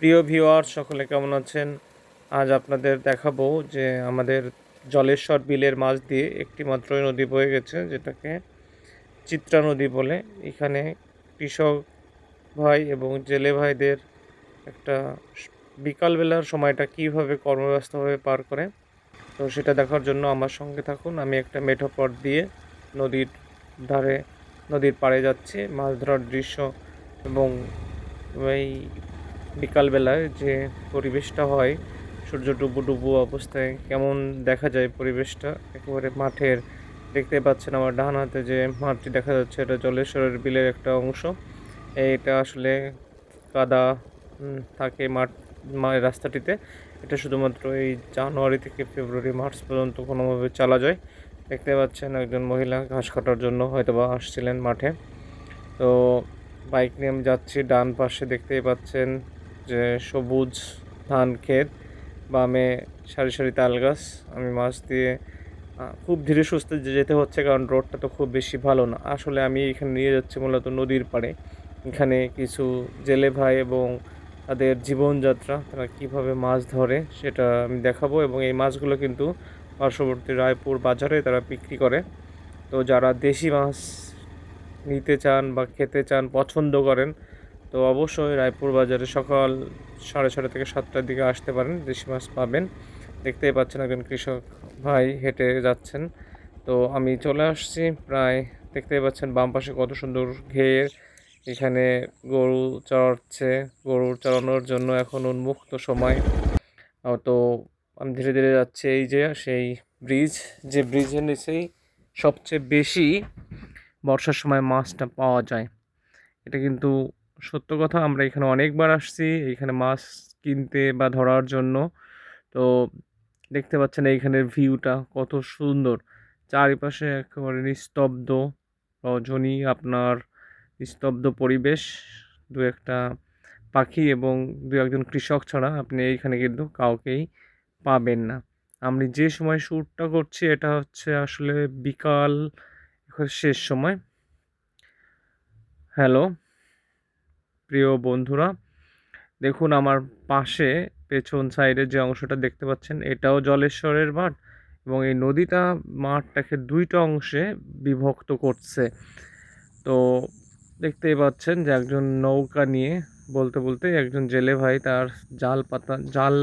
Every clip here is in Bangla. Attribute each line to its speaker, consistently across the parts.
Speaker 1: প্রিয় ভিউয়ার সকলে কেমন আছেন? আজ আপনাদের দেখাবো যে আমাদের জলেশ্বর বিলের মাঝ দিয়ে একটি মাত্রই নদী বয়ে গেছে, যেটাকে চিত্রা নদী বলে। এখানে কৃষক ভাই এবং জেলে ভাইদের একটা বিকালবেলার সময়টা কীভাবে কর্মব্যস্তভাবে পার করে, তো সেটা দেখার জন্য আমার সঙ্গে থাকুন। আমি একটা মেঠো পথ দিয়ে নদীর ধারে, নদীর পাড়ে যাচ্ছি। মাছ ধরার দৃশ্য এবং এই বিকালবেলায় যে পরিবেশটা হয়, সূর্য ডুবু ডুবু অবস্থায় কেমন দেখা যায় পরিবেশটা, একেবারে মাঠের। দেখতে পাচ্ছেন আমার ডান হাতে যে মাঠটি দেখা যাচ্ছে, এটা জলেশ্বরের বিলের একটা অংশ। এটা আসলে কাদা থাকে রাস্তাটিতে। এটা শুধুমাত্র এই জানুয়ারি থেকে ফেব্রুয়ারি মার্চ পর্যন্ত কোনোভাবে চালা যায়। দেখতে পাচ্ছেন একজন মহিলা ঘাস কাটার জন্য হয়তোবা আসছিলেন মাঠে। তো বাইক নিয়ে আমি যাচ্ছি। ডান পাশে দেখতেই পাচ্ছেন যে সবুজ ধান ক্ষেত, বামে সারি সারি তাল গাছ। আমি মাছ দিয়ে খুব ধীরে সুস্থে যেতে হচ্ছে, কারণ রোডটা তো খুব বেশি ভালো না। আসলে আমি এখানে নিয়ে যাচ্ছি মূলত নদীর পাড়ে। এখানে কিছু জেলে ভাই এবং তাদের জীবনযাত্রা, তারা কীভাবে মাছ ধরে সেটা আমি দেখাবো। এবং এই মাছগুলো কিন্তু পার্শ্ববর্তী রায়পুর বাজারে তারা বিক্রি করে। তো যারা দেশি মাছ নিতে চান বা খেতে চান, পছন্দ করেন, তো অবশ্যই রায়পুর বাজারে সকাল 6:30 থেকে 7টার দিকে আসতে পারেন, দেশি মাছ পাবেন। দেখতেই পাচ্ছেন একজন কৃষক ভাই হেঁটে যাচ্ছেন। তো আমি চলে আসছি প্রায়। দেখতেই পাচ্ছেন বাম পাশে কত সুন্দর ঘের। এখানে গরু চড়াচ্ছে। গরু চড়ানোর জন্য এখন উন্মুক্ত সময়। তো আমি ধীরে ধীরে যাচ্ছি। এই যে সেই ব্রিজ, যে ব্রিজের নিচেই সবচেয়ে বেশি বর্ষার সময় মাছটা পাওয়া যায়। এটা কিন্তু সত্য কথা। আমরা এখানে অনেকবার আসছি এইখানে মাছ কিনতে বা ধরার জন্য। তো দেখতে পাচ্ছেন এইখানের ভিউটা কত সুন্দর। চারিপাশে একেবারে নিস্তব্ধ রজনী, আপনার নিস্তব্ধ পরিবেশ। দু একটা পাখি এবং দু একজন কৃষক ছাড়া আপনি এইখানে কিন্তু কাউকেই পাবেন না। আমি যে সময় শ্যুটটা করছি এটা হচ্ছে আসলে বিকাল শেষ সময়। হ্যালো প্রিয় বন্ধুরা, দেখুন আমার পাশে পেছন সাইডে যে অংশটা দেখতে পাচ্ছেন, এটাও জলেশ্বরের মাঠ। এবং এই নদীটা মাঠটাকে দুইটা অংশে বিভক্ত করছে। তো দেখতেই পাচ্ছেন যে একজন নৌকা নিয়ে, বলতে বলতে একজন জেলে ভাই তার জাল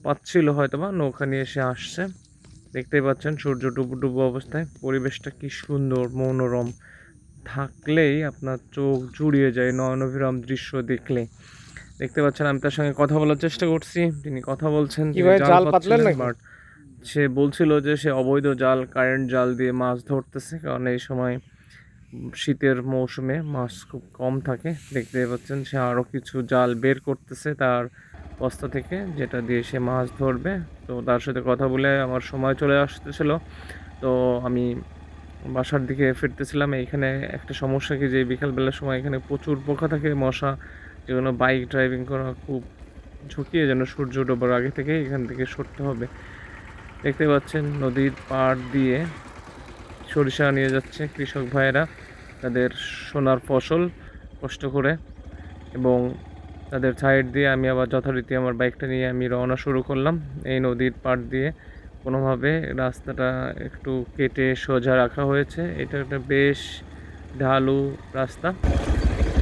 Speaker 1: পাচ্ছিল হয়তোবা, নৌকা নিয়ে এসে আসছে। দেখতেই পাচ্ছেন সূর্য ডুবু ডুবু অবস্থায়। পরিবেশটা কি সুন্দর, মনোরম, থাকলেই আপনার চোখ জুড়িয়ে যায় নয়নবিরাম দৃশ্য দেখলে। দেখতে পাচ্ছেন আমি তার সঙ্গে কথা বলার চেষ্টা করছি। তিনি কথা বলছেন, তিনি জাল পাতছিলেন, বাট সে বলছিল যে সে অবৈধ জাল, কারেন্ট জাল দিয়ে মাছ ধরতেছে, কারণ এই সময় শীতের মৌসুমে মাছ খুব কম থাকে। দেখতে পাচ্ছেন সে আরও কিছু জাল বের করতেছে তার বস্তা থেকে, যেটা দিয়ে সে মাছ ধরবে। তো তার সাথে কথা বলে আমার সময় চলে আসতেছিল। তো আমি বাসার দিকে ফিরতেছিলাম। এইখানে একটা সমস্যা কি, যে বিকালবেলার সময় এখানে প্রচুর পোকা থাকে, মশা, যেগুলো বাইক ড্রাইভিং করা খুব ঝুঁকি। যেন সূর্য ডোবার আগে থেকে এখান থেকে সরতে হবে। দেখতে পাচ্ছেন নদীর পাড় দিয়ে সরিষা নিয়ে যাচ্ছে কৃষক ভাইয়েরা তাদের সোনার ফসল কষ্ট করে। এবং তাদের সাইড দিয়ে আমি আবার যথারীতি আমার বাইকটা নিয়ে আমি রওনা শুরু করলাম এই নদীর পাড় দিয়ে। কোনোভাবে রাস্তাটা একটু কেটে সোজা রাখা হয়েছে। এটা একটা বেশ ঢালু রাস্তা।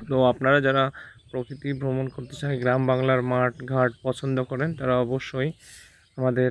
Speaker 1: তো আপনারা যারা প্রকৃতি ভ্রমণ করতে চান, গ্রাম বাংলার মাঠ ঘাট পছন্দ করেন, তারা অবশ্যই আমাদের